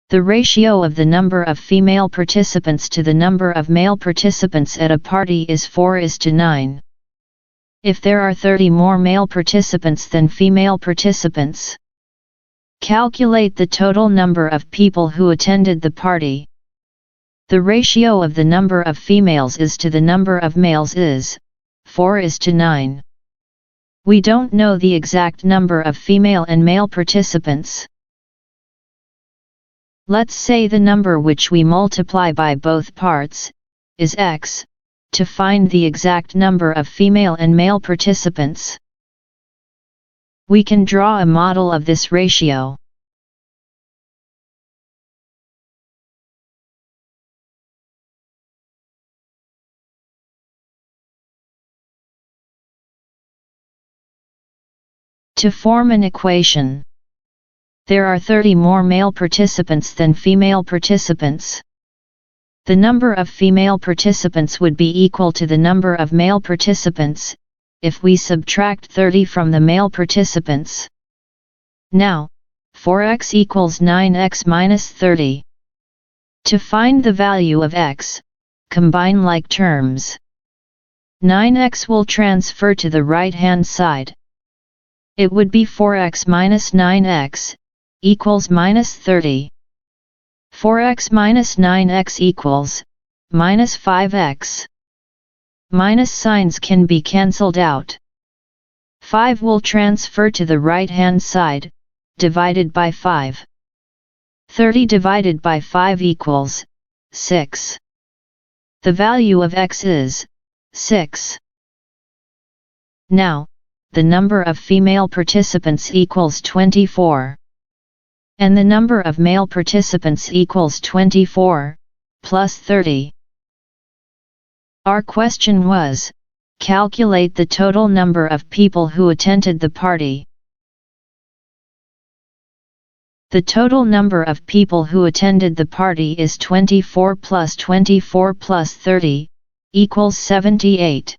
The ratio of the number of female participants to the number of male participants at a party is 4:9. If there are 30 more male participants than female participants, calculate the total number of people who attended the party. The ratio of the number of females is to the number of males is 4:9. We don't know the exact number of female and male participants. Let's say the number which we multiply by both parts is x, to find the exact number of female and male participants. We can draw a model of this ratio. To form an equation, there are 30 more male participants than female participants. The number of female participants would be equal to the number of male participants, if we subtract 30 from the male participants. Now, 4x equals 9x minus 30. To find the value of x, combine like terms. 9x will transfer to the right-hand side. It would be 4x minus 9x, equals minus 30. 4x minus 9x equals, minus 5x. Minus signs can be cancelled out. 5 will transfer to the right-hand side, divided by 5. 30 divided by 5 equals, 6. The value of x is, 6. Now, the number of female participants equals 24. And the number of male participants equals 24, plus 30. Our question was, calculate the total number of people who attended the party. The total number of people who attended the party is 24 plus 24 plus 30, equals 78.